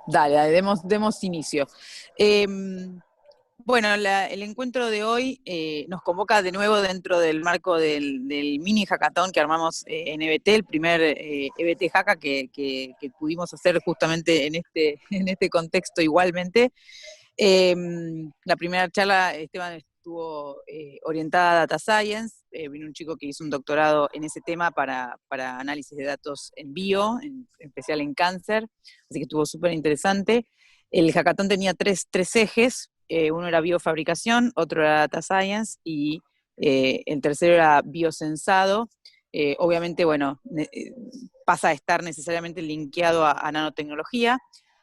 Dale, dale, demos inicio. Bueno, el encuentro de hoy nos convoca de nuevo dentro del marco del mini hackathon que armamos en EBT, el primer EBT Hacka que pudimos hacer justamente en en este contexto igualmente. Eh, la primera charla, Esteban, estuvo orientada a Data Science. Vino un chico que hizo un doctorado en ese tema para análisis de datos en bio, en especial en cáncer, así que estuvo súper interesante. El hackathon tenía tres ejes. Uno era biofabricación, otro era Data Science y el tercero era biosensado. Obviamente, bueno, pasa a estar necesariamente linkeado a nanotecnología.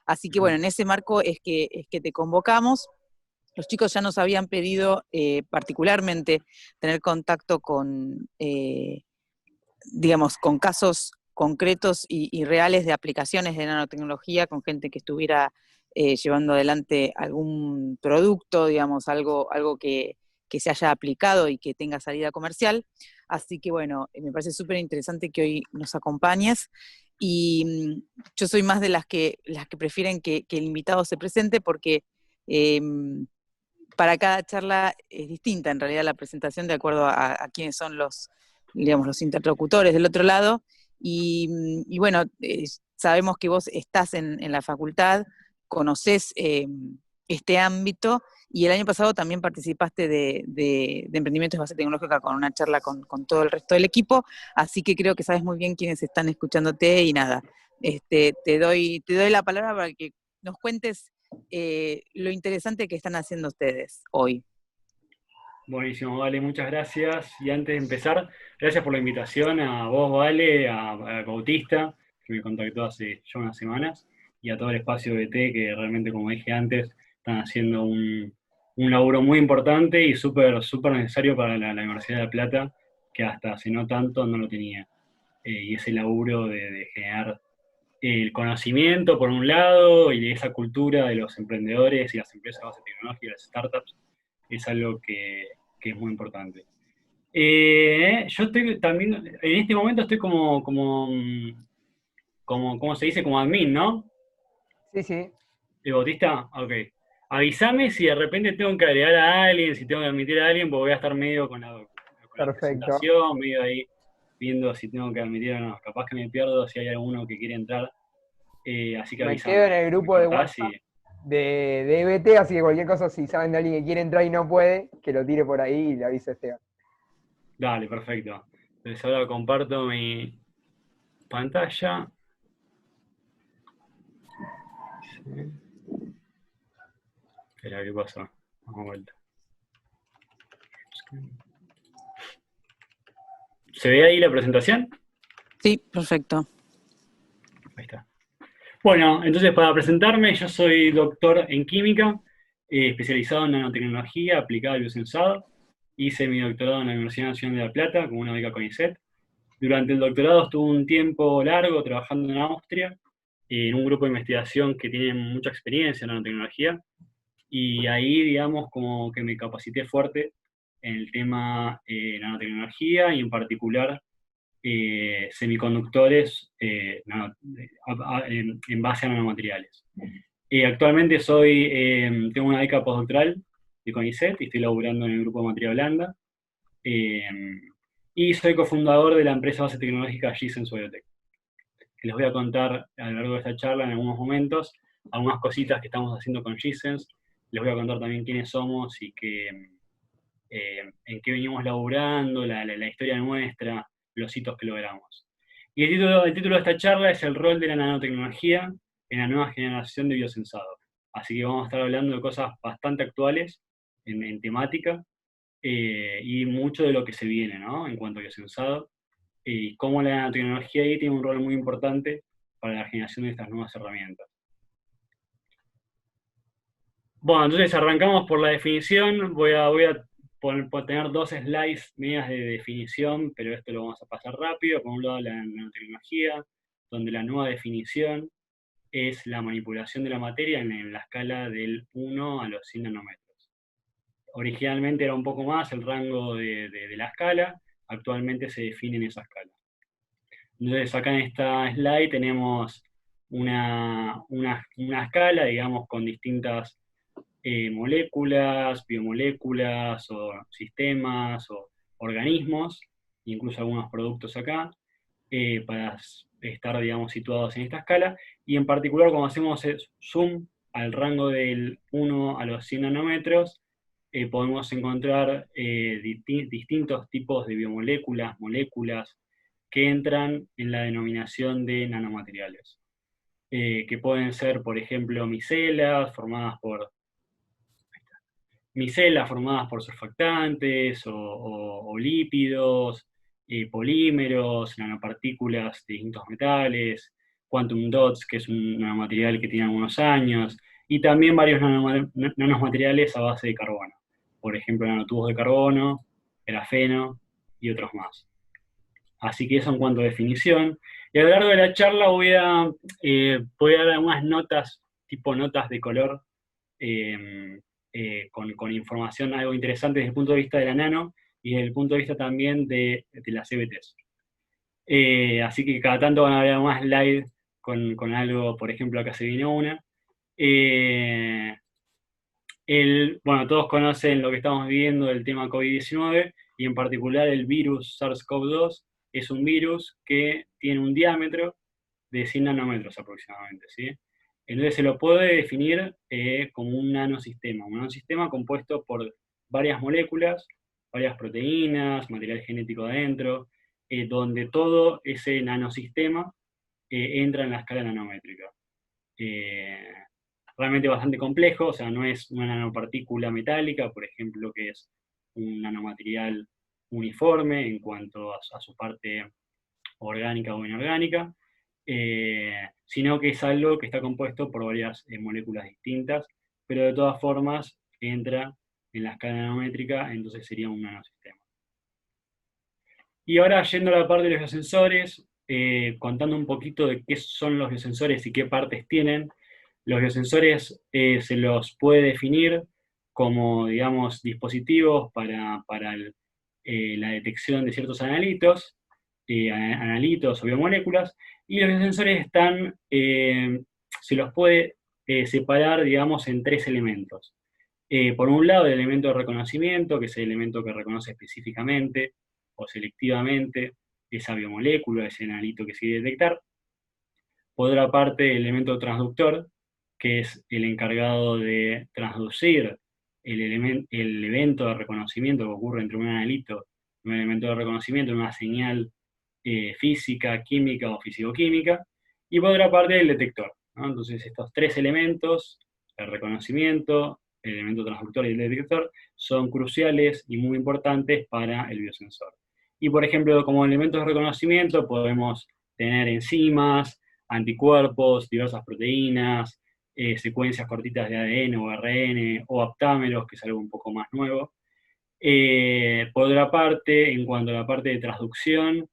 Así que Ujú. bueno, en ese marco es que te convocamos. Los chicos ya nos habían pedido particularmente tener contacto con, digamos, con casos concretos y reales de aplicaciones de nanotecnología, con gente que estuviera llevando adelante algún producto, digamos, algo que se haya aplicado y que tenga salida comercial. Así que bueno, me parece súper interesante que hoy nos acompañes. Y yo soy más de las que prefieren que el invitado se presente porque eh, para cada charla es distinta en realidad la presentación de acuerdo a quiénes son digamos, los interlocutores del otro lado. Y bueno, sabemos que vos estás en la facultad, conocés este ámbito, y el año pasado también participaste de Emprendimientos de Base Tecnológica con una charla con todo el resto del equipo, así que creo que sabes muy bien quiénes están escuchándote y nada, te doy la palabra para que nos cuentes lo interesante que están haciendo ustedes hoy. Buenísimo, Vale, muchas gracias. Y antes de empezar, gracias por la invitación a vos, Vale, a Bautista, que me contactó hace ya unas semanas, y a todo el espacio de T, que realmente, como dije antes, están haciendo un laburo muy importante y súper necesario para la Universidad de La Plata, que hasta hace no tanto no lo tenía. Y ese laburo de generar el conocimiento, por un lado, y de esa cultura de los emprendedores y las empresas de base tecnológica, las startups, es algo que es muy importante. Yo estoy también, en este momento estoy ¿cómo se dice? Como admin, ¿no? Sí, sí, ¿De Bautista? Ok. Avísame si de repente tengo que agregar a alguien, si tengo que admitir a alguien, porque voy a estar medio con la perfecto. presentación, medio ahí viendo si tengo que admitir o no. Capaz que me pierdo si hay alguno que quiere entrar. Así que Me quedo en avísame, el me grupo de cortás WhatsApp y... de EBT, así que cualquier cosa, si saben de alguien que quiere entrar y no puede, que lo tire por ahí y le avise a Esteban. Dale, perfecto. Entonces ahora comparto mi pantalla. Sí. Espera, ¿qué pasó? Vamos a vuelta. ¿Se ve ahí la presentación? Sí, perfecto. Ahí está. Bueno, entonces para presentarme, yo soy doctor en química, especializado en nanotecnología aplicada al biosensado. Hice mi doctorado en la Universidad Nacional de La Plata con una beca CONICET. Durante el doctorado estuve un tiempo largo trabajando en Austria, en un grupo de investigación que tiene mucha experiencia en nanotecnología. Y ahí, digamos, como que me capacité fuerte en el tema nanotecnología y en particular semiconductores en base a nanomateriales. Actualmente tengo una beca postdoctoral de CONICET y estoy laburando en el grupo de materia blanda. eh, y soy cofundador de la empresa base tecnológica G-Sense Biotech. Les voy a contar a lo largo de esta charla en algunos momentos algunas cositas que estamos haciendo con G-Sense. Les voy a contar también quiénes somos y en qué venimos laburando, la historia nuestra, los hitos que logramos. Y el título de esta charla es el rol de la nanotecnología en la nueva generación de biosensado. Así que vamos a estar hablando de cosas bastante actuales en temática y mucho de lo que se viene, ¿no? En cuanto a biosensado y cómo la nanotecnología ahí tiene un rol muy importante para la generación de estas nuevas herramientas. Bueno, entonces arrancamos por la definición. Voy a tener dos slides medias de definición, pero esto lo vamos a pasar rápido. Por un lado, la nanotecnología, donde la nueva definición es la manipulación de la materia en la escala del 1 a los 100 nanómetros. Originalmente era un poco más el rango de la escala, actualmente se define en esa escala. Entonces acá en esta slide tenemos una escala, digamos, con distintas moléculas, biomoléculas, o sistemas, o organismos, incluso algunos productos acá, para estar, digamos, situados en esta escala, y en particular cuando hacemos zoom al rango del 1 a los 100 nanómetros, podemos encontrar distintos tipos de biomoléculas, moléculas, que entran en la denominación de nanomateriales, que pueden ser, por ejemplo, micelas formadas por surfactantes o lípidos, polímeros, nanopartículas de distintos metales, quantum dots, que es un nanomaterial que tiene algunos años, y también varios nanomateriales a base de carbono. Por ejemplo, nanotubos de carbono, grafeno y otros más. Así que eso en cuanto a definición. Y a lo largo de la charla voy a dar algunas notas, tipo notas de color, con información algo interesante desde el punto de vista de la nano y desde el punto de vista también de las CBTs. Así que cada tanto van a haber más live con algo, por ejemplo, acá se vino una. Bueno, todos conocen lo que estamos viviendo del tema COVID-19, y en particular el virus SARS-CoV-2 es un virus que tiene un diámetro de 100 nanómetros aproximadamente, ¿sí? Entonces se lo puede definir como un nanosistema compuesto por varias moléculas, varias proteínas, material genético adentro, donde todo ese nanosistema entra en la escala nanométrica. Realmente bastante complejo, o sea, no es una nanopartícula metálica, por ejemplo, que es un nanomaterial uniforme en cuanto a su parte orgánica o inorgánica, sino que es algo que está compuesto por varias moléculas distintas, pero de todas formas entra en la escala nanométrica, entonces sería un nanosistema. Y ahora, yendo a la parte de los biosensores, contando un poquito de qué son los biosensores y qué partes tienen. Los biosensores se los puede definir como, digamos, dispositivos para la detección de ciertos analitos o biomoléculas, y los biosensores se los puede separar, digamos, en tres elementos. Por un lado, el elemento de reconocimiento, que es el elemento que reconoce específicamente o selectivamente esa biomolécula, ese analito que se quiere detectar. Por otra parte, el elemento transductor, que es el encargado de transducir el evento de reconocimiento que ocurre entre un analito y un elemento de reconocimiento, una señal física, química o fisicoquímica. Y por otra parte, el detector, ¿no? Entonces, estos tres elementos, el reconocimiento, el elemento transductor y el detector, son cruciales y muy importantes para el biosensor. Y por ejemplo, como elementos de reconocimiento podemos tener enzimas, anticuerpos, diversas proteínas, secuencias cortitas de ADN o ARN, o aptámeros, que es algo un poco más nuevo. Por otra parte, en cuanto a la parte de transducción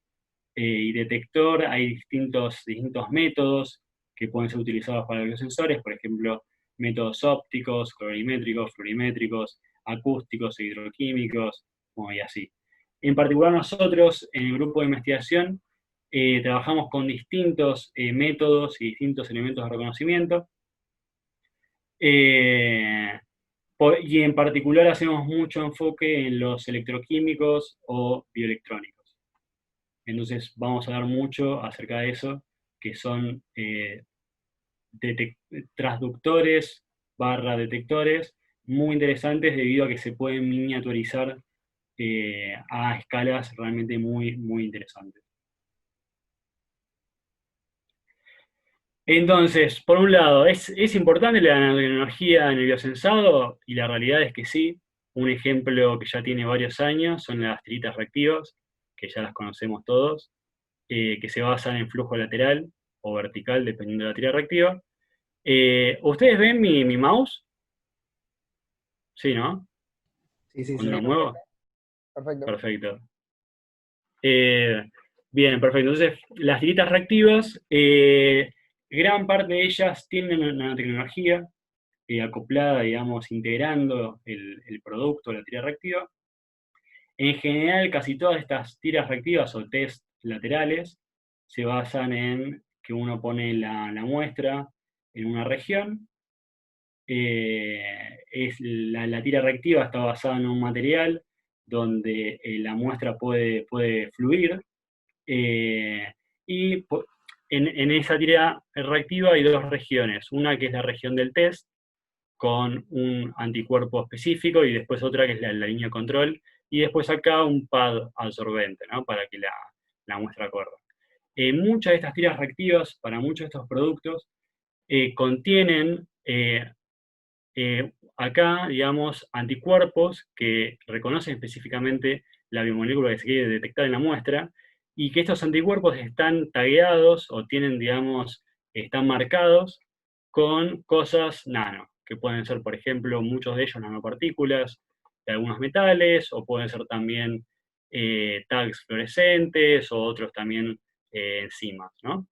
y detector, hay distintos métodos que pueden ser utilizados para los biosensores, por ejemplo, métodos ópticos, colorimétricos, fluorimétricos, acústicos e hidroquímicos, y así. En particular nosotros, en el grupo de investigación, trabajamos con distintos métodos y distintos elementos de reconocimiento, y en particular hacemos mucho enfoque en los electroquímicos o bioelectrónicos. Entonces vamos a hablar mucho acerca de eso, que son transductores / detectores muy interesantes debido a que se pueden miniaturizar a escalas realmente muy, muy interesantes. Entonces, por un lado, ¿es importante la nanotecnología en el biosensado? Y la realidad es que sí. Un ejemplo que ya tiene varios años son las tiritas reactivas, que ya las conocemos todos, que se basan en flujo lateral o vertical, dependiendo de la tirita reactiva. ¿Ustedes ven mi mouse? Sí, ¿no? Sí. ¿Cuando lo muevo? Perfecto. Perfecto. Bien, perfecto. Entonces, las tiritas reactivas, gran parte de ellas tienen nanotecnología acoplada, digamos, integrando el producto, la tira reactiva. En general, casi todas estas tiras reactivas o test laterales se basan en que uno pone la muestra en una región. La tira reactiva está basada en un material donde la muestra puede fluir, y en esa tira reactiva hay dos regiones, una que es la región del test, con un anticuerpo específico, y después otra que es la línea de control, y después acá un pad absorbente, ¿no? Para que la muestra corra. Muchas de estas tiras reactivas, para muchos de estos productos, contienen acá, digamos, anticuerpos que reconocen específicamente la biomolécula que se quiere detectar en la muestra, y que estos anticuerpos están tagueados o tienen, digamos, están marcados con cosas nano, que pueden ser, por ejemplo, muchos de ellos nanopartículas de algunos metales, o pueden ser también tags fluorescentes, o otros también enzimas, ¿no?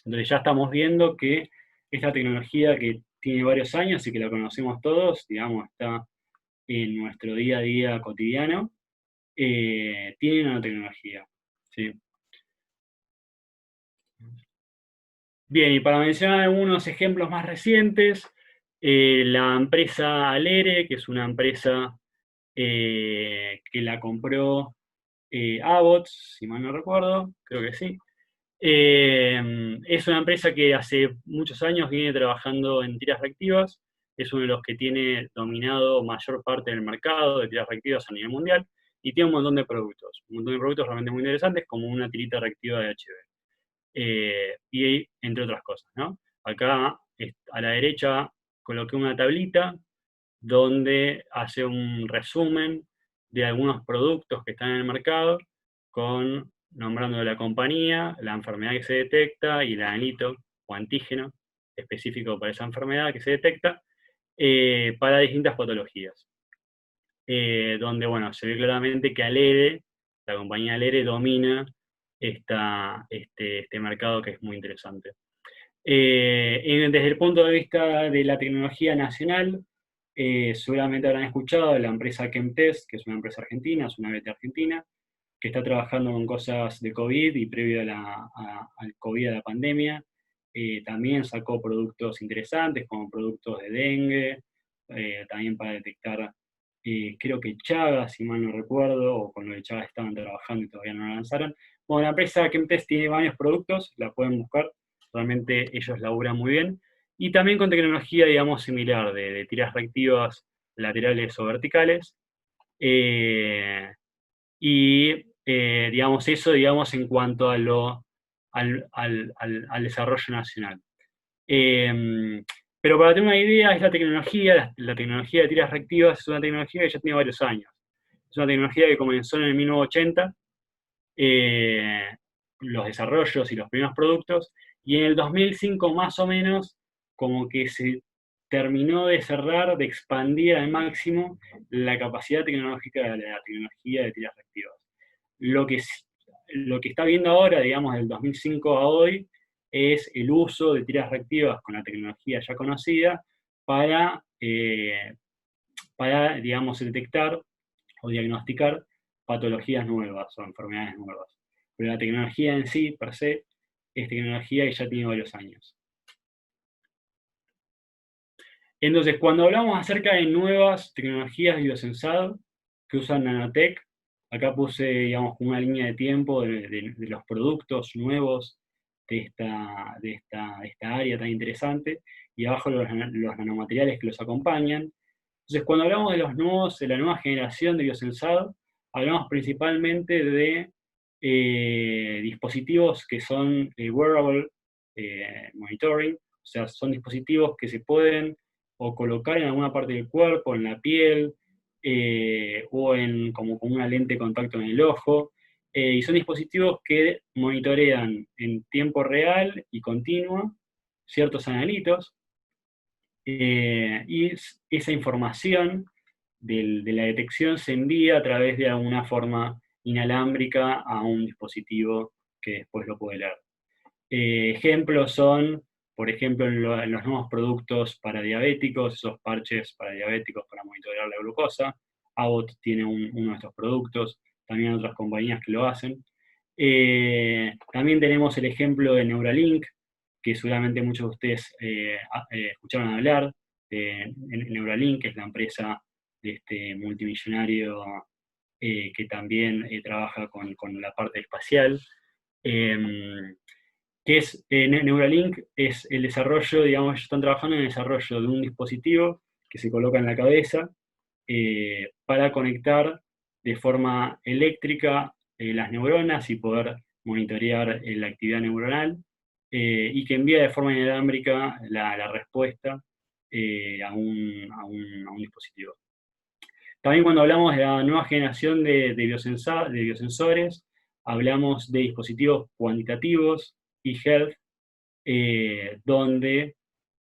Entonces ya estamos viendo que esta tecnología, que tiene varios años y que la conocemos todos, digamos, está en nuestro día a día cotidiano, tiene nanotecnología, ¿sí? Bien, y para mencionar algunos ejemplos más recientes, la empresa Alere, que es una empresa que la compró Abbott, si mal no recuerdo, creo que sí. Es una empresa que hace muchos años viene trabajando en tiras reactivas, es uno de los que tiene dominado mayor parte del mercado de tiras reactivas a nivel mundial, y tiene un montón de productos realmente muy interesantes, como una tirita reactiva de HB. Y entre otras cosas, ¿no? Acá a la derecha coloqué una tablita donde hace un resumen de algunos productos que están en el mercado, nombrando la compañía, la enfermedad que se detecta y el anito o antígeno específico para esa enfermedad que se detecta, para distintas patologías. Donde, bueno, se ve claramente que Alere, la compañía Alere, domina este mercado, que es muy interesante. Desde el punto de vista de la tecnología nacional, seguramente habrán escuchado de la empresa Chemtest, que es una empresa argentina, es una BT argentina, que está trabajando con cosas de COVID, y previo al COVID, a la pandemia, también sacó productos interesantes, como productos de dengue, también para detectar, creo que Chagas, si mal no recuerdo, o con lo de Chagas estaban trabajando y todavía no lo lanzaron. Bueno, la empresa Chemtest tiene varios productos, la pueden buscar, realmente ellos laburan muy bien, y también con tecnología, digamos, similar, de tiras reactivas laterales o verticales, y digamos, eso, digamos, en cuanto a al desarrollo nacional. Pero para tener una idea, esta tecnología, la tecnología de tiras reactivas, es una tecnología que ya tiene varios años. Es una tecnología que comenzó en el 1980, los desarrollos y los primeros productos, y en el 2005 más o menos, como que se terminó de cerrar, de expandir al máximo la capacidad tecnológica de la tecnología de tiras reactivas. Lo que está viendo ahora, digamos, del 2005 a hoy, es el uso de tiras reactivas con la tecnología ya conocida para, digamos, detectar o diagnosticar patologías nuevas o enfermedades nuevas. Pero la tecnología en sí, per se, es tecnología que ya tiene varios años. Entonces, cuando hablamos acerca de nuevas tecnologías de biosensado que usan nanotech, acá puse, digamos, una línea de tiempo de los productos nuevos de esta área tan interesante, y abajo los nanomateriales que los acompañan. Entonces, cuando hablamos de los nuevos, de la nueva generación de biosensado, hablamos principalmente de dispositivos que son wearable monitoring, o sea, son dispositivos que se pueden o colocar en alguna parte del cuerpo, en la piel, o como con una lente de contacto en el ojo, y son dispositivos que monitorean en tiempo real y continuo ciertos analitos, y esa información de la detección se envía a través de alguna forma inalámbrica a un dispositivo que después lo puede leer. Ejemplos son, por ejemplo, en los nuevos productos para diabéticos, esos parches para diabéticos para monitorear la glucosa. Abbott tiene uno de estos productos, también otras compañías que lo hacen. También tenemos el ejemplo de Neuralink, que seguramente muchos de ustedes escucharon hablar, Neuralink, que es la empresa de este multimillonario que también trabaja con la parte espacial. Que es Neuralink, es el desarrollo, digamos, ellos están trabajando en el desarrollo de un dispositivo que se coloca en la cabeza para conectar de forma eléctrica las neuronas y poder monitorear la actividad neuronal, y que envía de forma inalámbrica la respuesta a un dispositivo. También cuando hablamos de la nueva generación de biosensores, hablamos de dispositivos cuantitativos, eHealth, donde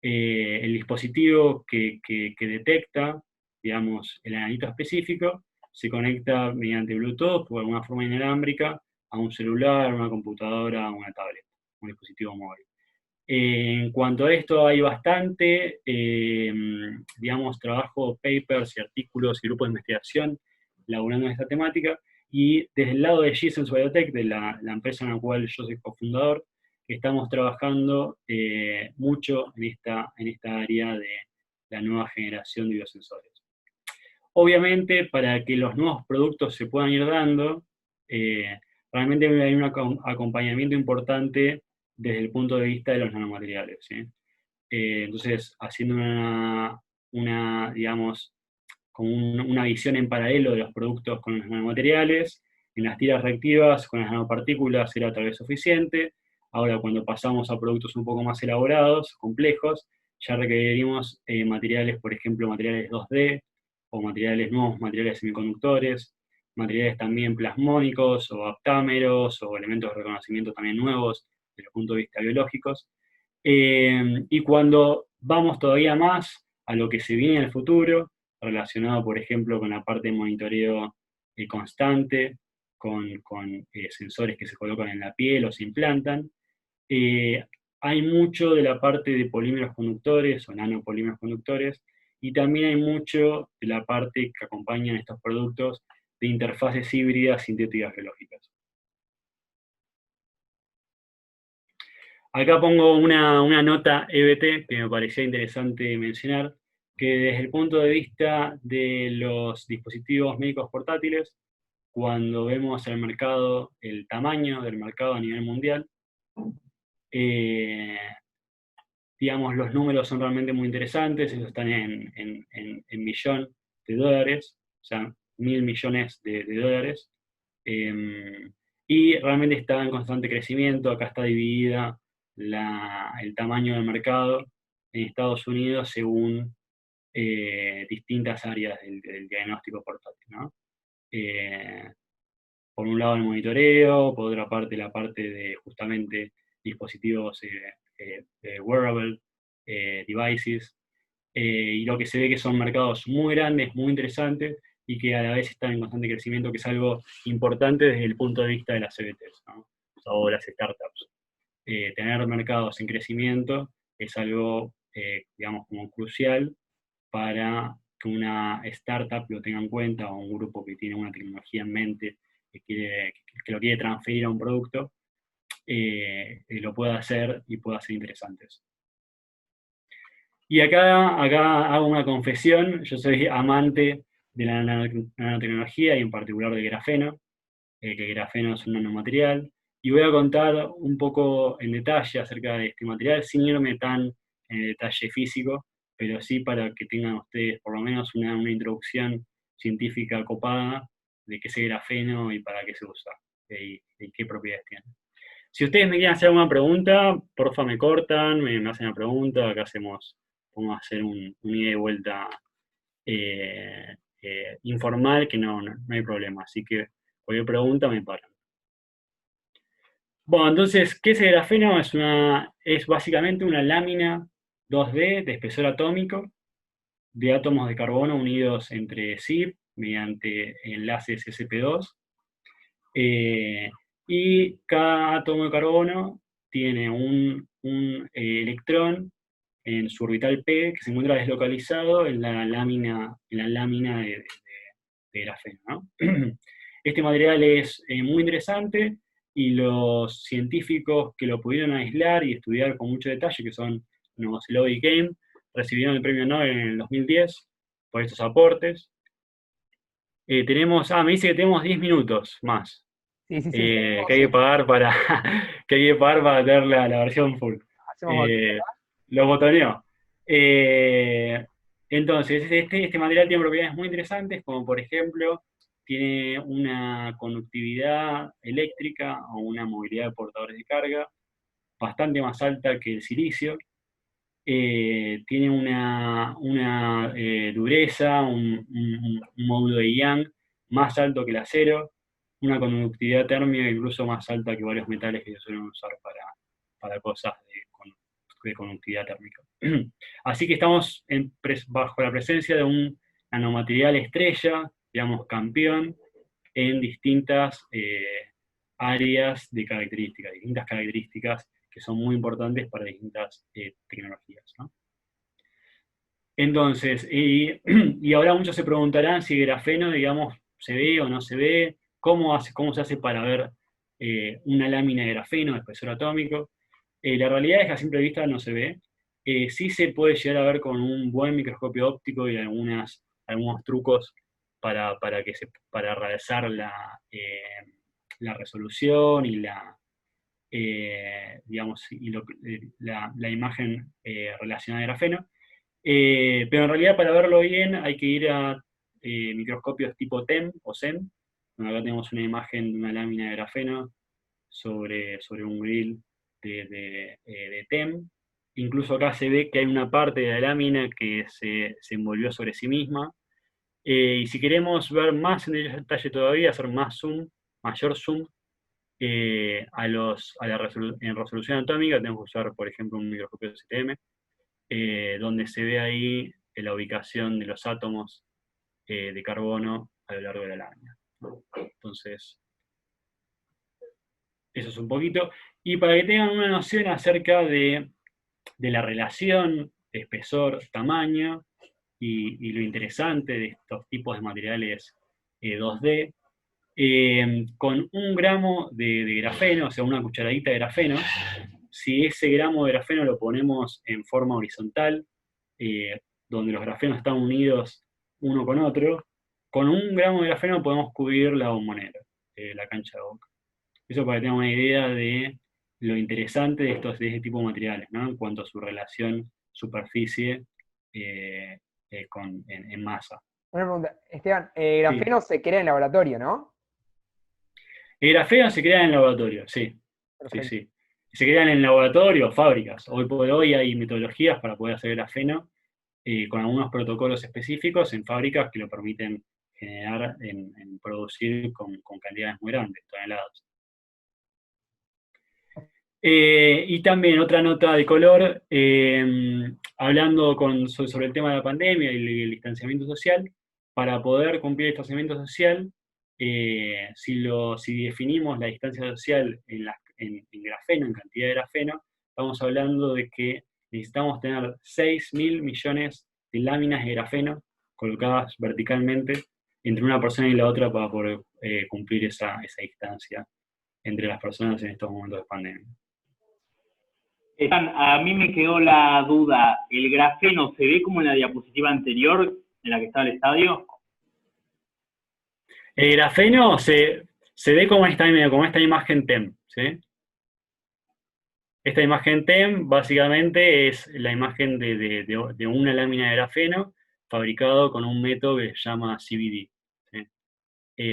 el dispositivo que detecta, digamos, el analito específico, se conecta mediante Bluetooth o de alguna forma inalámbrica a un celular, una computadora, una tablet, un dispositivo móvil. En cuanto a esto hay bastante, digamos, trabajo, papers y artículos y grupos de investigación laburando en esta temática, y desde el lado de G-Sense Biotech, de la empresa en la cual yo soy cofundador, estamos trabajando mucho en esta área de la nueva generación de biosensores. Obviamente, para que los nuevos productos se puedan ir dando, realmente hay un acompañamiento importante desde el punto de vista de los nanomateriales, ¿sí? Entonces, haciendo digamos, con una visión en paralelo de los productos con los nanomateriales, en las tiras reactivas con las nanopartículas era tal vez suficiente. Ahora, cuando pasamos a productos un poco más elaborados, complejos, ya requeriríamos materiales, por ejemplo, materiales 2D, o nuevos materiales semiconductores, materiales también plasmónicos, o aptámeros, o elementos de reconocimiento también nuevos, desde el punto de vista biológicos. Y cuando vamos todavía más a lo que se viene en el futuro, relacionado, por ejemplo, con la parte de monitoreo constante, con sensores que se colocan en la piel o se implantan, hay mucho de la parte de polímeros conductores o nanopolímeros conductores, y también hay mucho de la parte que acompañan estos productos de interfaces híbridas sintéticas biológicas. Acá pongo una nota EBT que me parecía interesante mencionar, que desde el punto de vista de los dispositivos médicos portátiles, cuando vemos el mercado, el tamaño del mercado a nivel mundial, digamos, los números son realmente muy interesantes, ellos están en $1.000.000.000, o sea, 1.000 millones de dólares, y realmente está en constante crecimiento. Acá está dividida el tamaño del mercado en Estados Unidos según distintas áreas del diagnóstico portátil, ¿no? Por un lado el monitoreo, por otra parte la parte de justamente dispositivos wearable devices, y lo que se ve que son mercados muy grandes, muy interesantes, y que a la vez están en constante crecimiento, que es algo importante desde el punto de vista de las CBTs, ¿no? O las startups. Tener mercados en crecimiento es algo, digamos, como crucial para que una startup lo tenga en cuenta, o un grupo que tiene una tecnología en mente, que lo quiere transferir a un producto, lo pueda hacer y pueda ser interesantes. Y acá hago una confesión: yo soy amante de la nanotecnología y en particular del grafeno, que el grafeno es un nanomaterial, y voy a contar un poco en detalle acerca de este material, sin irme tan en el detalle físico, pero sí para que tengan ustedes por lo menos una introducción científica copada de qué es el grafeno y para qué se usa, y qué propiedades tiene. Si ustedes me quieren hacer alguna pregunta, porfa me cortan, me hacen una pregunta, acá vamos a hacer un ida y vuelta informal, que no hay problema, así que cualquier pregunta me paran. Bueno, entonces, ¿qué es el grafeno? Es básicamente una lámina 2D de espesor atómico de átomos de carbono unidos entre sí mediante enlaces sp2, y cada átomo de carbono tiene un electrón en su orbital P, que se encuentra deslocalizado en la lámina de grafeno, ¿no? Este material es muy interesante y los científicos que lo pudieron aislar y estudiar con mucho detalle, que son Novoselaw y Game, recibieron el premio Nobel en el 2010 por estos aportes. Me dice que tenemos 10 minutos más. Sí, sí, sí. Que hay que pagar para que hay que pagar para tener la versión full. Hacemos Lo botoneo. Entonces, este material tiene propiedades muy interesantes, como por ejemplo, tiene una conductividad eléctrica o una movilidad de portadores de carga bastante más alta que el silicio. Tiene una dureza, un módulo de Young más alto que el acero, una conductividad térmica incluso más alta que varios metales que se suelen usar para cosas de conductividad térmica. Así que estamos bajo la presencia de un nanomaterial estrella, digamos campeón, en distintas áreas de características, distintas características que son muy importantes para distintas tecnologías, ¿no? Entonces, y ahora muchos se preguntarán si el grafeno, digamos, se ve o no se ve, cómo se hace para ver una lámina de grafeno de espesor atómico. La realidad es que a simple vista no se ve. Sí se puede llegar a ver con un buen microscopio óptico y algunos trucos para realzar la resolución y la imagen relacionada al grafeno. Pero en realidad para verlo bien hay que ir a microscopios tipo TEM o SEM. Bueno, acá tenemos una imagen de una lámina de grafeno sobre un grill de TEM. Incluso acá se ve que hay una parte de la lámina que se envolvió sobre sí misma. Y si queremos ver más en detalle todavía, hacer más zoom, mayor zoom, en resolución atómica, tenemos que usar, por ejemplo, un microscopio CTM, donde se ve ahí la ubicación de los átomos de carbono a lo largo de la lámina. Entonces, eso es un poquito. Y para que tengan una noción acerca de la relación espesor-tamaño y lo interesante de estos tipos de materiales 2D, con 1 gramo de grafeno, o sea, una cucharadita de grafeno, si ese gramo de grafeno lo ponemos en forma horizontal, donde los grafenos están unidos uno con otro, con 1 gramo de grafeno podemos cubrir la bombonera, la cancha de Boca. Eso para que tengan una idea de lo interesante de este tipo de materiales, ¿no? En cuanto a su relación superficie en masa. Una pregunta, Esteban, grafeno se crea en laboratorio, ¿no? El grafeno se crea en laboratorio, sí. Perfecto. Sí. Se crean en laboratorio, fábricas. Hoy por hoy hay metodologías para poder hacer grafeno con algunos protocolos específicos en fábricas que lo permiten generar, en producir con cantidades muy grandes, toneladas. Y también otra nota de color, hablando sobre el tema de la pandemia y el distanciamiento social, para poder cumplir el distanciamiento social, si definimos la distancia social en grafeno, en cantidad de grafeno, estamos hablando de que necesitamos tener 6.000 millones de láminas de grafeno colocadas verticalmente entre una persona y la otra para poder cumplir esa distancia entre las personas en estos momentos de pandemia. A mí me quedó la duda, ¿el grafeno se ve como en la diapositiva anterior en la que estaba el estadio? El grafeno se ve como esta imagen TEM, ¿sí? Esta imagen TEM básicamente es la imagen de una lámina de grafeno fabricado con un método que se llama CVD, ¿sí?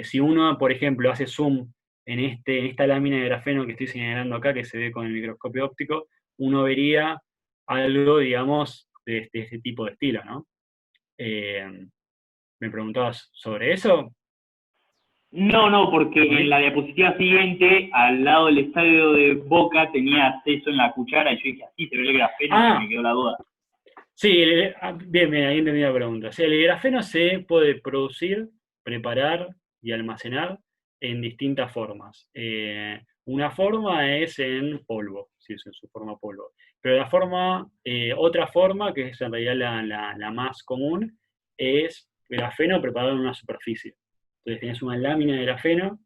Si uno, por ejemplo, hace zoom en esta lámina de grafeno que estoy señalando acá, que se ve con el microscopio óptico, uno vería algo, digamos, de este tipo de estilo, ¿no? ¿Me preguntabas sobre eso? No, porque en la diapositiva siguiente, al lado del estadio de Boca, tenía acceso en la cuchara, y yo dije, así se ve el grafeno, y me quedó la duda. Sí, bien, ahí entendí la pregunta. O sea, el grafeno se puede producir, preparar y almacenar en distintas formas. Una forma es en polvo, si es en su forma polvo. Pero otra forma, que es en realidad la más común, es grafeno preparado en una superficie. Entonces tenés una lámina de grafeno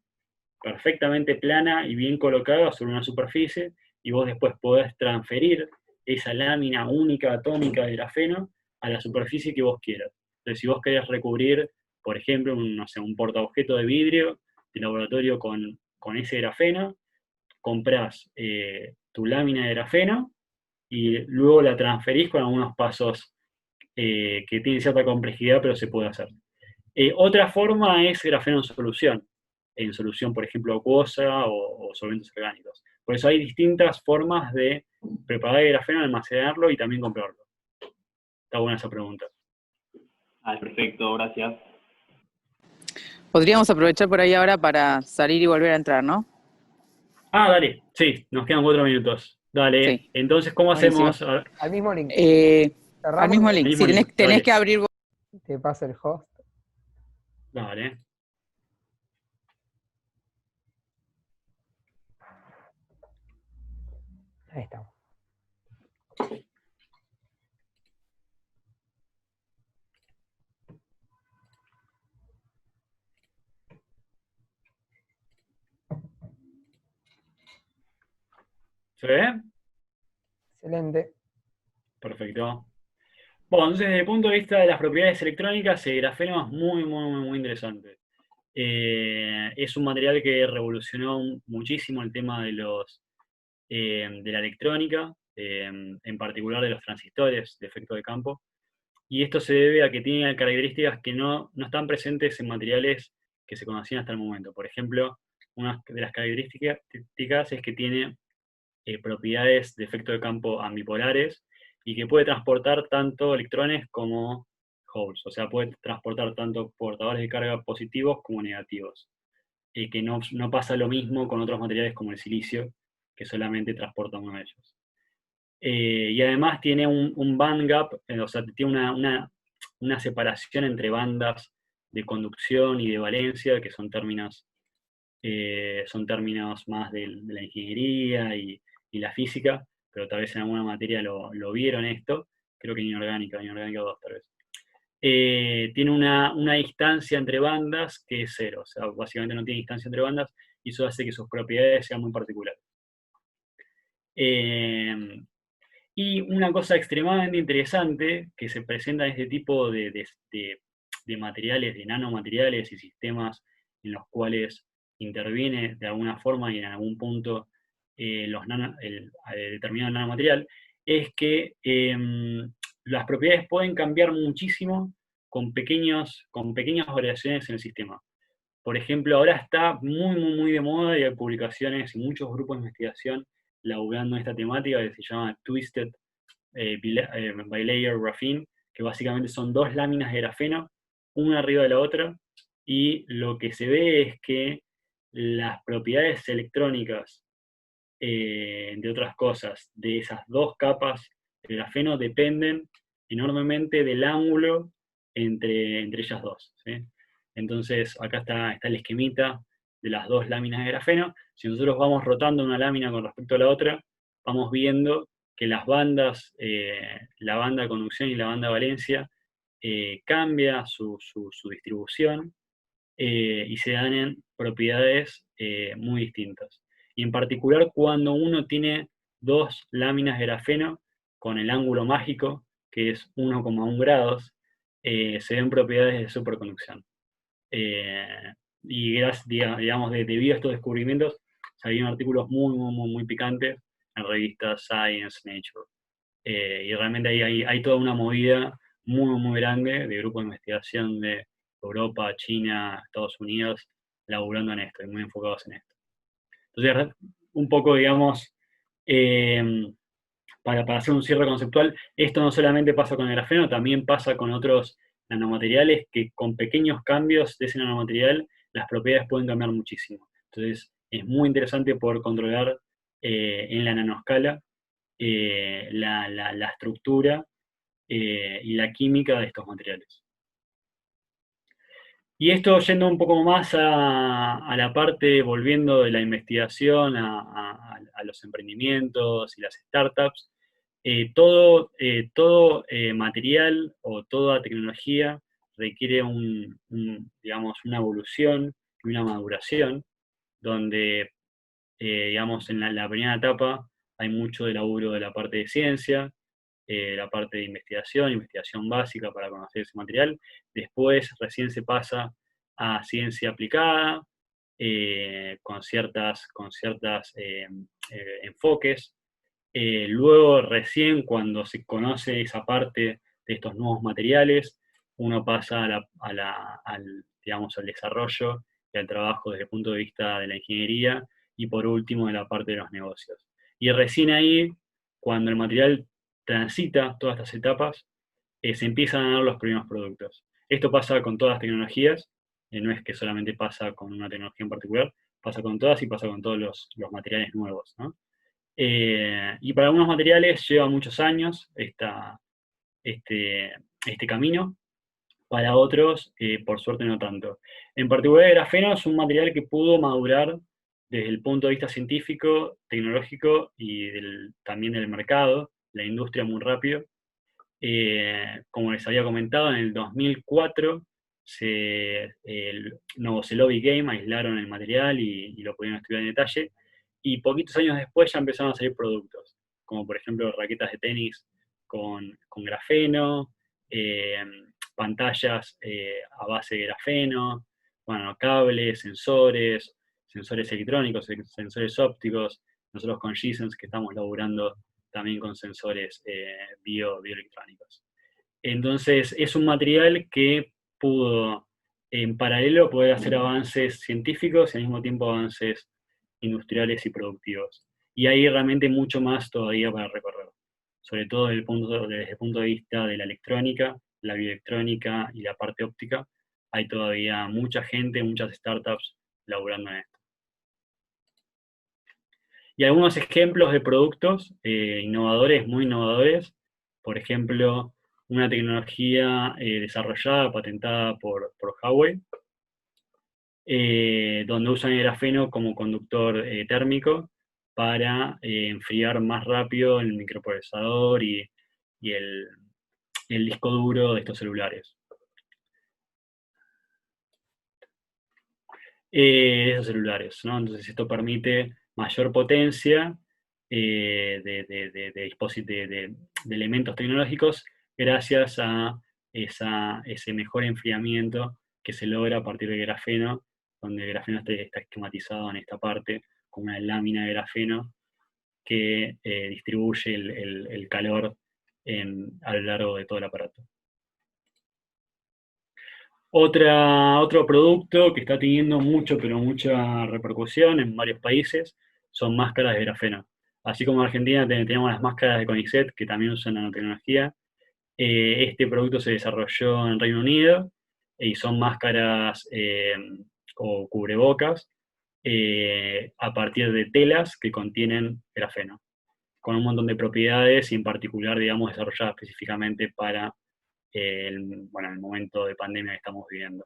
perfectamente plana y bien colocada sobre una superficie, y vos después podés transferir esa lámina única atómica de grafeno a la superficie que vos quieras. Entonces, si vos querés recubrir, por ejemplo, no sé, un portaobjeto de vidrio de laboratorio con ese grafeno, comprás tu lámina de grafeno y luego la transferís con algunos pasos que tienen cierta complejidad, pero se puede hacer. Otra forma es grafeno en solución, por ejemplo, acuosa o solventes orgánicos. Por eso hay distintas formas de preparar el grafeno, almacenarlo y también comprarlo. Está buena esa pregunta. Perfecto, gracias. Podríamos aprovechar por ahí ahora para salir y volver a entrar, ¿no? Dale, sí, nos quedan 4 minutos. Dale, Sí. entonces, ¿cómo Buenísimo. hacemos? Al mismo link. Al mismo link. mismo Sí, link, tenés dale. que abrir vos. Te pasa el host. Dale. Ahí estamos. ¿Se ve? Excelente. Perfecto. Bueno, entonces desde el punto de vista de las propiedades electrónicas, el grafeno es muy, muy, muy interesante. Es un material que revolucionó muchísimo el tema de la electrónica, en particular de los transistores de efecto de campo. Y esto se debe a que tiene características que no están presentes en materiales que se conocían hasta el momento. Por ejemplo, una de las características es que tiene propiedades de efecto de campo ambipolares y que puede transportar tanto electrones como holes, o sea, puede transportar tanto portadores de carga positivos como negativos, y que no pasa lo mismo con otros materiales como el silicio, que solamente transporta uno de ellos. Y además tiene un band gap, o sea, tiene una separación entre bandas de conducción y de valencia, que son términos más de la ingeniería y la física, pero tal vez en alguna materia lo vieron esto, creo que en inorgánica 2 tal vez. Tiene una distancia entre bandas que es 0, o sea, básicamente no tiene distancia entre bandas, y eso hace que sus propiedades sean muy particulares. Y una cosa extremadamente interesante que se presenta en este tipo de materiales, de nanomateriales y sistemas en los cuales interviene de alguna forma y en algún punto determinado nanomaterial, es que las propiedades pueden cambiar muchísimo con pequeñas variaciones en el sistema. Por ejemplo, ahora está muy, muy, muy de moda y hay publicaciones y muchos grupos de investigación laburando en esta temática que se llama Twisted Bilayer Graphene, que básicamente son 2 láminas de grafeno, una arriba de la otra, y lo que se ve es que las propiedades electrónicas, entre otras cosas, de esas 2 capas de grafeno dependen enormemente del ángulo entre ellas dos, ¿sí? Entonces, acá está el esquemita de las 2 láminas de grafeno. Si nosotros vamos rotando una lámina con respecto a la otra, vamos viendo que las bandas, la banda de conducción y la banda de valencia, cambia su distribución y se dan en propiedades muy distintas. Y en particular cuando uno tiene 2 láminas de grafeno con el ángulo mágico, que es 1,1 grados, se ven propiedades de superconducción. Y digamos, debido a estos descubrimientos, salieron artículos muy, muy, muy, muy picantes en revistas Science, Nature. Y realmente hay toda una movida muy, muy grande de grupos de investigación de Europa, China, Estados Unidos, laburando en esto y muy enfocados en esto. Entonces, un poco, digamos, para hacer un cierre conceptual, esto no solamente pasa con el grafeno, también pasa con otros nanomateriales que con pequeños cambios de ese nanomaterial, las propiedades pueden cambiar muchísimo. Entonces, es muy interesante poder controlar en la nanoscala la estructura y la química de estos materiales. Y esto yendo un poco más a la parte, volviendo de la investigación a los emprendimientos y las startups, todo material o toda tecnología requiere digamos, una evolución y una maduración. donde, digamos, en la primera etapa hay mucho de laburo de la parte de ciencia, la parte de investigación básica para conocer ese material. Después recién se pasa a ciencia aplicada, con ciertas enfoques. Luego recién cuando se conoce esa parte de estos nuevos materiales, uno pasa digamos, al desarrollo y al trabajo desde el punto de vista de la ingeniería y por último de la parte de los negocios. Y recién ahí, cuando el material transita todas estas etapas, se empiezan a dar los primeros productos. Esto pasa con todas las tecnologías, no es que solamente pasa con una tecnología en particular, pasa con todas y pasa con todos los materiales nuevos, ¿no? Y para algunos materiales lleva muchos años este camino, para otros, por suerte, no tanto. En particular, el grafeno es un material que pudo madurar desde el punto de vista científico, tecnológico y también del mercado, la industria muy rápido. Como les había comentado, en el 2004 Novoselov y Game aislaron el material y lo pudieron estudiar en detalle, y poquitos años después ya empezaron a salir productos, como por ejemplo raquetas de tenis con grafeno, pantallas a base de grafeno, bueno, cables, sensores electrónicos, sensores ópticos. Nosotros con G-Sense, que estamos laburando también con sensores bioelectrónicos. Entonces, es un material que pudo, en paralelo, poder hacer avances científicos y al mismo tiempo avances industriales y productivos. Y hay realmente mucho más todavía para recorrer, sobre todo desde el punto de vista de la electrónica, la bioelectrónica y la parte óptica. Hay todavía mucha gente, muchas startups laburando en esto. Y algunos ejemplos de productos innovadores, muy innovadores. Por ejemplo, una tecnología desarrollada, patentada por Huawei, donde usan el grafeno como conductor térmico para enfriar más rápido el microprocesador y el disco duro de estos celulares. ¿No? Entonces esto permite mayor potencia de elementos tecnológicos gracias a ese mejor enfriamiento que se logra a partir del grafeno, donde el grafeno está esquematizado en esta parte como una lámina de grafeno que distribuye el calor a lo largo de todo el aparato. Otro producto que está teniendo pero mucha repercusión en varios países son máscaras de grafeno. Así como en Argentina tenemos las máscaras de CONICET, que también usan nanotecnología, este producto se desarrolló en Reino Unido y son máscaras o cubrebocas a partir de telas que contienen grafeno, con un montón de propiedades y en particular, digamos, desarrolladas específicamente para el momento de pandemia que estamos viviendo.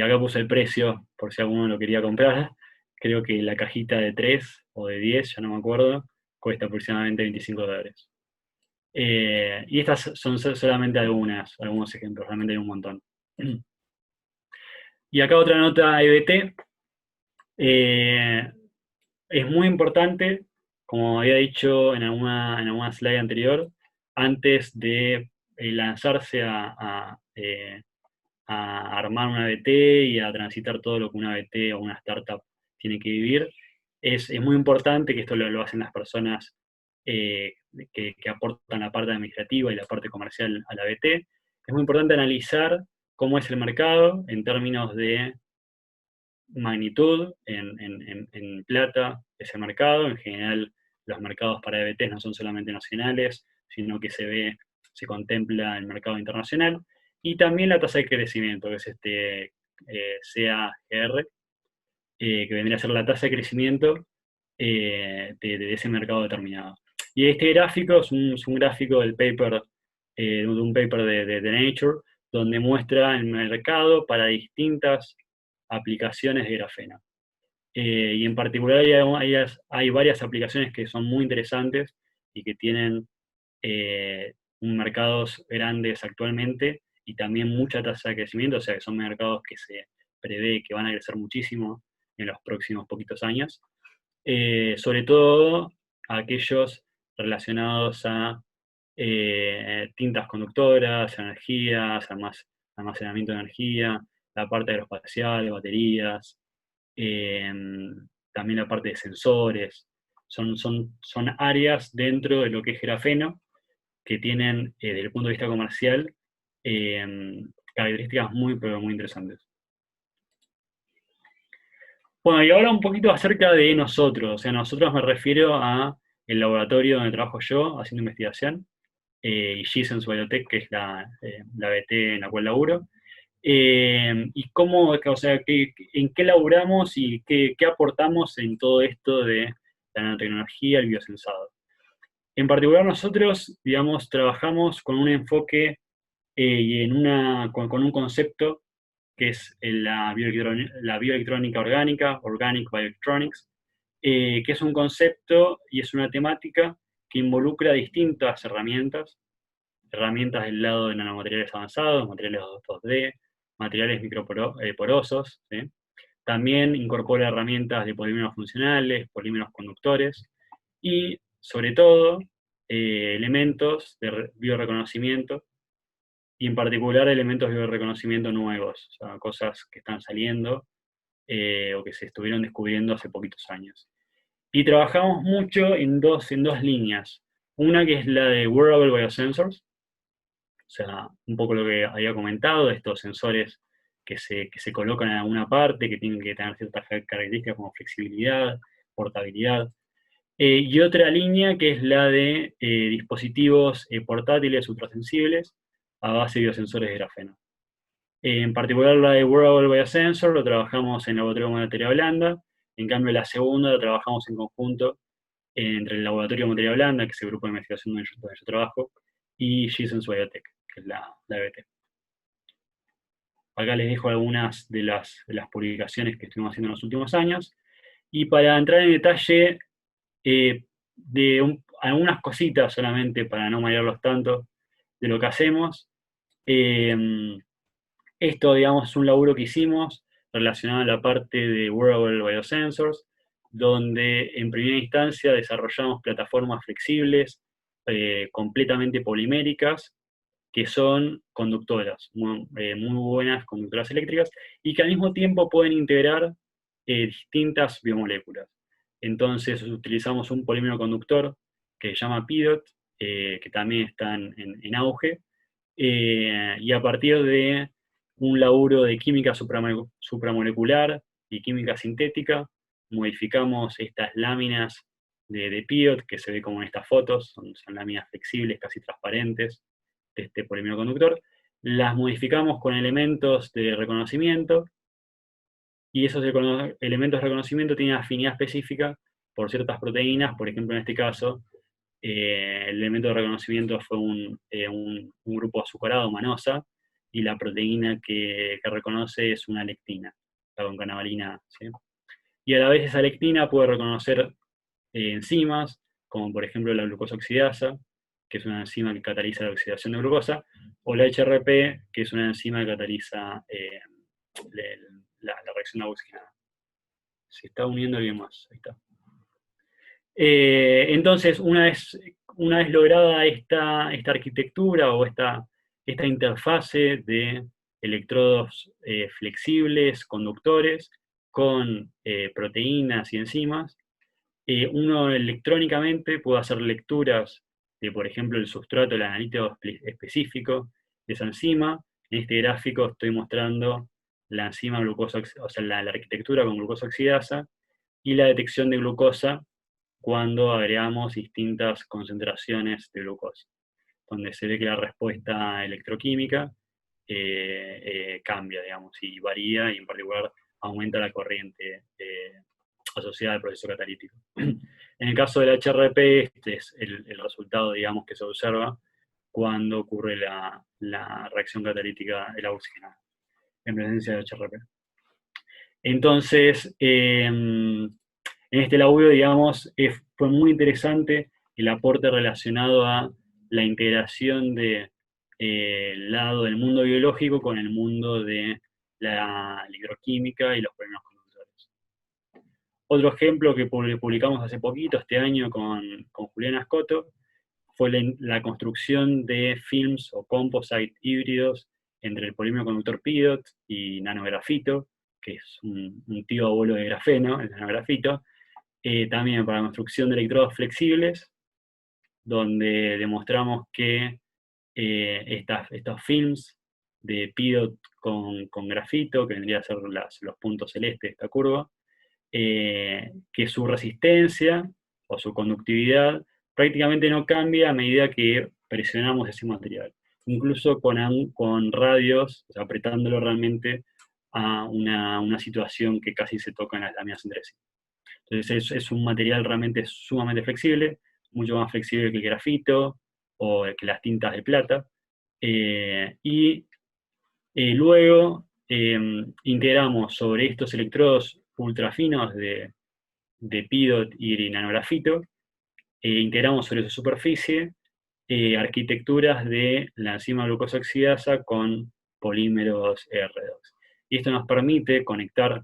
Acá puse el precio, por si alguno lo quería comprar. Creo que la cajita de 3 o de 10, ya no me acuerdo, cuesta aproximadamente $25. Y estas son solamente algunos ejemplos, realmente hay un montón. Y acá otra nota EBT. Es muy importante, como había dicho en alguna slide anterior, antes de lanzarse a armar una ABT y a transitar todo lo que una ABT o una startup tiene que vivir, es muy importante, que esto lo hacen las personas que aportan la parte administrativa y la parte comercial a la ABT. Es muy importante analizar cómo es el mercado en términos de magnitud, en plata, ese mercado. En general, los mercados para EBT no son solamente nacionales, sino que se contempla el mercado internacional. Y también la tasa de crecimiento, que es CAGR, que vendría a ser la tasa de crecimiento de ese mercado determinado. Y este gráfico es un gráfico del paper, de un paper de Nature, donde muestra el mercado para distintas aplicaciones de grafeno. Y en particular hay varias aplicaciones que son muy interesantes y que tienen mercados grandes actualmente y también mucha tasa de crecimiento, o sea que son mercados que se prevé que van a crecer muchísimo en los próximos poquitos años, sobre todo aquellos relacionados a tintas conductoras, energías, almacenamiento de energía, la parte aeroespacial, baterías, también la parte de sensores. Son áreas dentro de lo que es grafeno que tienen, desde el punto de vista comercial, características pero muy interesantes. Bueno, y ahora un poquito acerca de nosotros. O sea, nosotros me refiero a el laboratorio donde trabajo yo, haciendo investigación, y G-Sense Biotech, que es la BT en la cual laburo. Y cómo, o sea, en qué laburamos y qué aportamos en todo esto de la nanotecnología, el biosensado. En particular nosotros, digamos, trabajamos con un enfoque y con un concepto que es la bioelectrónica orgánica, Organic Bioelectronics, que es un concepto y es una temática que involucra distintas herramientas del lado de nanomateriales avanzados, materiales 2D, materiales microporosos, ¿sí? También incorpora herramientas de polímeros funcionales, polímeros conductores, y sobre todo elementos de bioreconocimiento, y en particular elementos de bioreconocimiento nuevos, o sea, cosas que están saliendo o que se estuvieron descubriendo hace poquitos años. Y trabajamos mucho en dos líneas. Una que es la de Wearable Biosensors, o sea, un poco lo que había comentado, de estos sensores que se colocan en alguna parte, que tienen que tener ciertas características como flexibilidad, portabilidad. Y otra línea que es la de dispositivos portátiles ultrasensibles a base de biosensores de grafeno. En particular la de Wearable Biosensor lo trabajamos en el Laboratorio de Materia Blanda, en cambio la segunda la trabajamos en conjunto entre el Laboratorio de Materia Blanda, que es el grupo de investigación donde yo trabajo, y G-Sense Biotech, que es la BT. Acá les dejo algunas de las publicaciones que estuvimos haciendo en los últimos años, y para entrar en detalle de algunas cositas solamente, para no marearlos tanto, de lo que hacemos. Esto, digamos, es un laburo que hicimos relacionado a la parte de Wearable Biosensors, donde en primera instancia desarrollamos plataformas flexibles, completamente poliméricas, que son conductoras, muy buenas conductoras eléctricas, y que al mismo tiempo pueden integrar distintas biomoléculas. Entonces utilizamos un polímero conductor que se llama PIDOT, que también está en auge, y a partir de un laburo de química supramolecular y química sintética, modificamos estas láminas de PIDOT, que se ve como en estas fotos, son láminas flexibles, casi transparentes, de este polímero conductor, las modificamos con elementos de reconocimiento, y esos elementos de reconocimiento tienen afinidad específica por ciertas proteínas. Por ejemplo, en este caso, el elemento de reconocimiento fue un grupo azucarado, manosa, y la proteína que reconoce es una lectina, la concanavalina, ¿sí? Y a la vez esa lectina puede reconocer enzimas, como por ejemplo la glucosa oxidasa, que es una enzima que cataliza la oxidación de glucosa, o la HRP, que es una enzima que cataliza la reacción de oxigenada. Se está uniendo bien más, ahí está. Entonces, una vez lograda esta arquitectura o esta interfase de electrodos flexibles, conductores, con proteínas y enzimas, uno electrónicamente puede hacer lecturas de, por ejemplo, el sustrato, el analítico específico de esa enzima. En este gráfico estoy mostrando la enzima glucosa, o sea, la arquitectura con glucosa oxidasa, y la detección de glucosa cuando agregamos distintas concentraciones de glucosa, donde se ve que la respuesta electroquímica cambia, digamos, y varía, y en particular aumenta la corriente asociada al proceso catalítico. En el caso del HRP, este es el resultado, digamos, que se observa cuando ocurre la reacción catalítica de la oxigenada, en presencia de HRP. Entonces, en este laburo, digamos, fue muy interesante el aporte relacionado a la integración del lado del mundo biológico con el mundo de la hidroquímica y los polímeros conductores. Otro ejemplo que publicamos hace poquito, este año, con Julián Ascoto, fue la construcción de films o composite híbridos entre el polímero conductor PIDOT y nanografito, que es un tío abuelo de grafeno, el nanografito, también para la construcción de electrodos flexibles, donde demostramos que estos films de PIDOT con grafito, que vendría a ser los puntos celestes de esta curva, que su resistencia o su conductividad prácticamente no cambia a medida que presionamos ese material. Incluso con radios, o sea, apretándolo realmente a una situación que casi se tocan las láminas entre sí. Entonces es un material realmente sumamente flexible, mucho más flexible que el grafito o que las tintas de plata. Luego integramos sobre estos electrodos ultrafinos de PIDOT y nanografito, integramos sobre su superficie arquitecturas de la enzima glucosa oxidasa con polímeros redox. Y esto nos permite conectar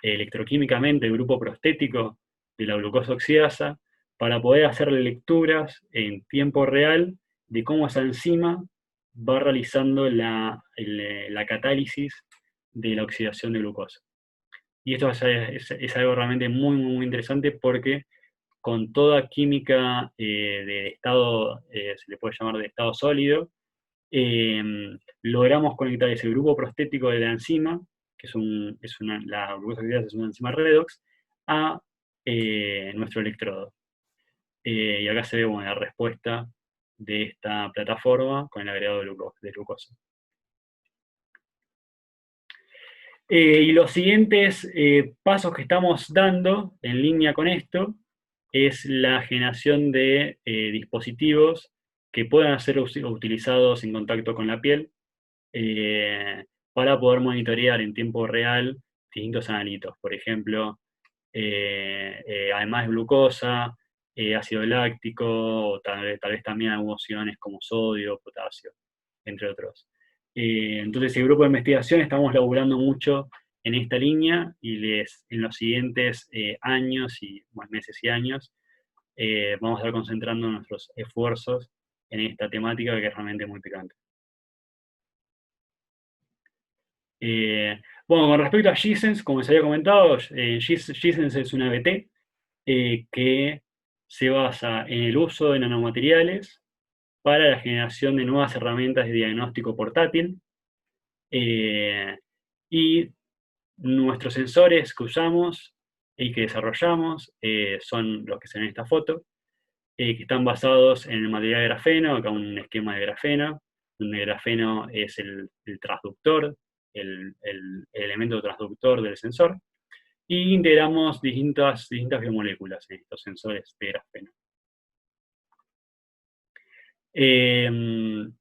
electroquímicamente el grupo prostético de la glucosa oxidasa para poder hacer lecturas en tiempo real de cómo esa enzima va realizando la catálisis de la oxidación de glucosa. Y esto es algo realmente muy, muy interesante porque con toda química de estado, se le puede llamar de estado sólido, logramos conectar ese grupo prostético de la enzima, que la glucosa oxidasa es una enzima redox, a nuestro electrodo. Y acá se ve la respuesta de esta plataforma con el agregado de glucosa. Y los siguientes pasos que estamos dando en línea con esto es la generación de dispositivos que puedan ser utilizados en contacto con la piel para poder monitorear en tiempo real distintos analitos. Por ejemplo, además de glucosa, ácido láctico, o tal vez también algunos iones como sodio, potasio, entre otros. Entonces, el grupo de investigación estamos laburando mucho en esta línea y en los siguientes años, meses y años, vamos a estar concentrando nuestros esfuerzos en esta temática que es realmente muy picante. Bueno, con respecto a G-Sense, como les había comentado, G-Sense es una ABT que se basa en el uso de nanomateriales para la generación de nuevas herramientas de diagnóstico portátil. Y nuestros sensores que usamos y que desarrollamos son los que se ven en esta foto, que están basados en el material de grafeno, acá un esquema de grafeno, donde el grafeno es el transductor, el elemento transductor del sensor, y integramos distintas biomoléculas en estos sensores de grafeno. El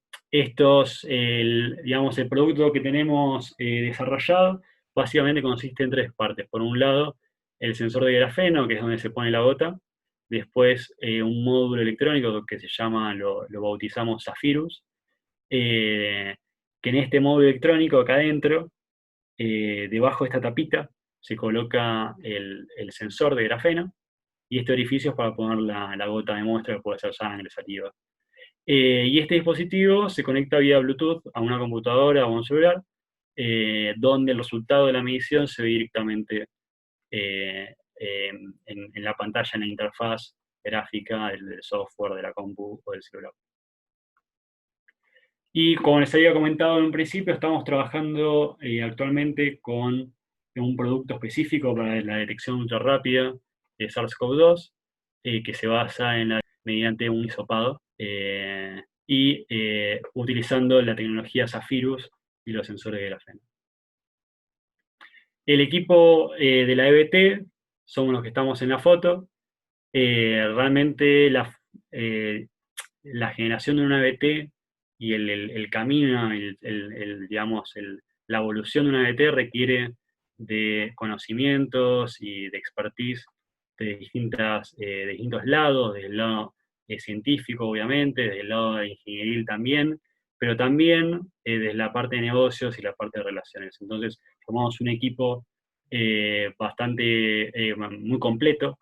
producto que tenemos desarrollado básicamente consiste en tres partes. Por un lado, el sensor de grafeno, que es donde se pone la gota. Después, un módulo electrónico que se llama, lo bautizamos Zephyrus, que en este módulo electrónico, acá adentro, debajo de esta tapita, se coloca el sensor de grafeno, y este orificio es para poner la gota de muestra, que puede ser sangre, saliva. Y este dispositivo se conecta vía Bluetooth a una computadora o a un celular, donde el resultado de la medición se ve directamente en la pantalla, en la interfaz gráfica del software, de la compu o del celular. Y como les había comentado en un principio, estamos trabajando actualmente con un producto específico para la detección ultra rápida de SARS-CoV-2, que se basa mediante un hisopado, y utilizando la tecnología Zephyrus y los sensores de grafeno. El equipo de la EBT somos los que estamos en la foto. Realmente la generación de una EBT y el camino, la evolución de una EBT requiere de conocimientos y de expertise de distintos lados, del lado científico obviamente, del lado ingenieril también, pero también desde la parte de negocios y la parte de relaciones. Entonces, formamos un equipo muy completo,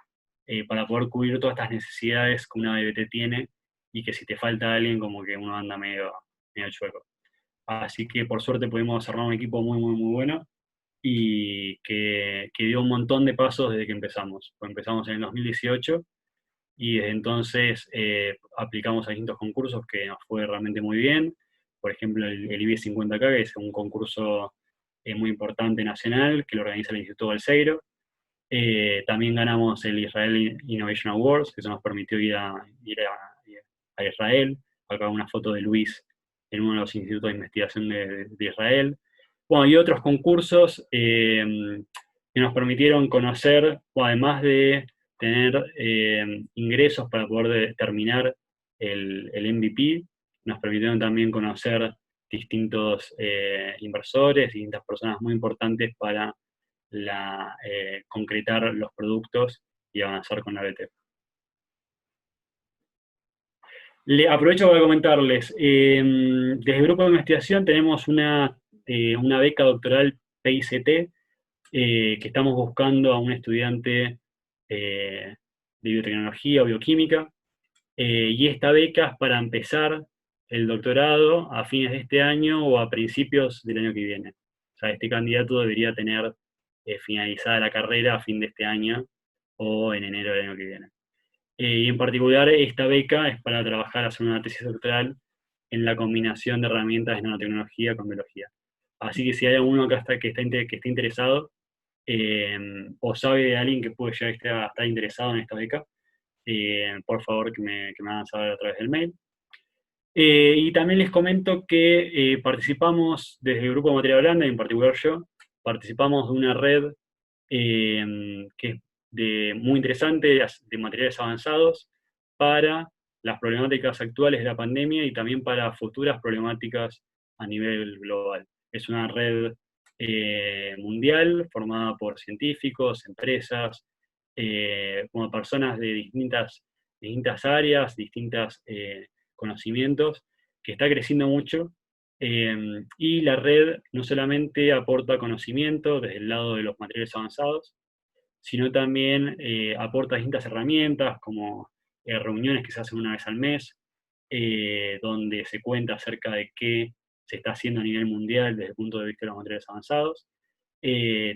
para poder cubrir todas estas necesidades que una DBT tiene, y que si te falta alguien, como que uno anda medio chueco. Así que por suerte pudimos armar un equipo muy, muy, muy bueno, y que dio un montón de pasos desde que empezamos. Pues empezamos en el 2018, y desde entonces aplicamos a distintos concursos que nos fue realmente muy bien. Por ejemplo, el IBE 50K, que es un concurso muy importante nacional, que lo organiza el Instituto Balseiro. También ganamos el Israel Innovation Awards, que eso nos permitió ir a Israel. Acá una foto de Luis en uno de los institutos de investigación de Israel. Bueno, y otros concursos que nos permitieron conocer, además de tener ingresos para poder terminar el MVP, nos permitieron también conocer distintos inversores, distintas personas muy importantes para concretar los productos y avanzar con la BT. Aprovecho para comentarles, desde el grupo de investigación tenemos una beca doctoral PICT, que estamos buscando a un estudiante de biotecnología o bioquímica, y esta beca es para empezar el doctorado a fines de este año o a principios del año que viene. O sea, este candidato debería tener finalizada la carrera a fin de este año o en enero del año que viene. Y en particular, esta beca es para trabajar, hacer una tesis doctoral en la combinación de herramientas de nanotecnología con biología. Así que si hay alguno acá que esté interesado, o sabe de alguien que puede llegar a estar interesado en esta beca, por favor que me hagan saber a través del mail. Y también les comento que participamos desde el grupo de Materia Blanda, y en particular yo, participamos de una red que es muy interesante, de materiales avanzados, para las problemáticas actuales de la pandemia y también para futuras problemáticas a nivel global. Es una red mundial formada por científicos, empresas, como personas de distintas áreas, distintos conocimientos, que está creciendo mucho. Y la red no solamente aporta conocimiento desde el lado de los materiales avanzados, sino también aporta distintas herramientas, como reuniones que se hacen una vez al mes, donde se cuenta acerca de qué se está haciendo a nivel mundial desde el punto de vista de los materiales avanzados.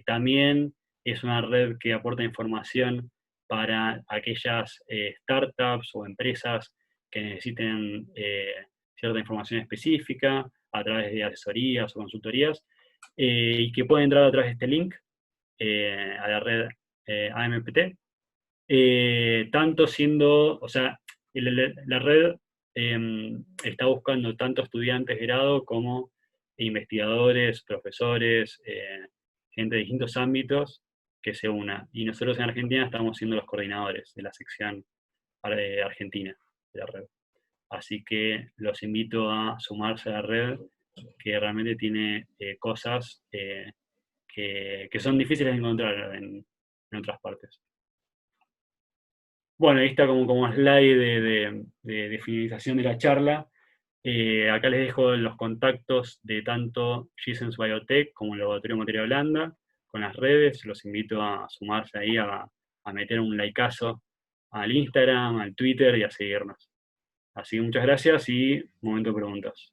También es una red que aporta información para aquellas startups o empresas que necesiten cierta información específica a través de asesorías o consultorías, y que pueden entrar a través de este link a la red AMPT, tanto siendo, o sea, la red está buscando tanto estudiantes de grado como investigadores, profesores, gente de distintos ámbitos que se una. Y nosotros en Argentina estamos siendo los coordinadores de la sección argentina de la red. Así que los invito a sumarse a la red, que realmente tiene cosas que son difíciles de encontrar en otras partes. Bueno, ahí está como slide de finalización de la charla. Acá les dejo los contactos de tanto Gisens Biotech como el Laboratorio de Materia Blanda, con las redes. Los invito a sumarse ahí, a meter un likeazo al Instagram, al Twitter y a seguirnos. Así que muchas gracias y momento de preguntas.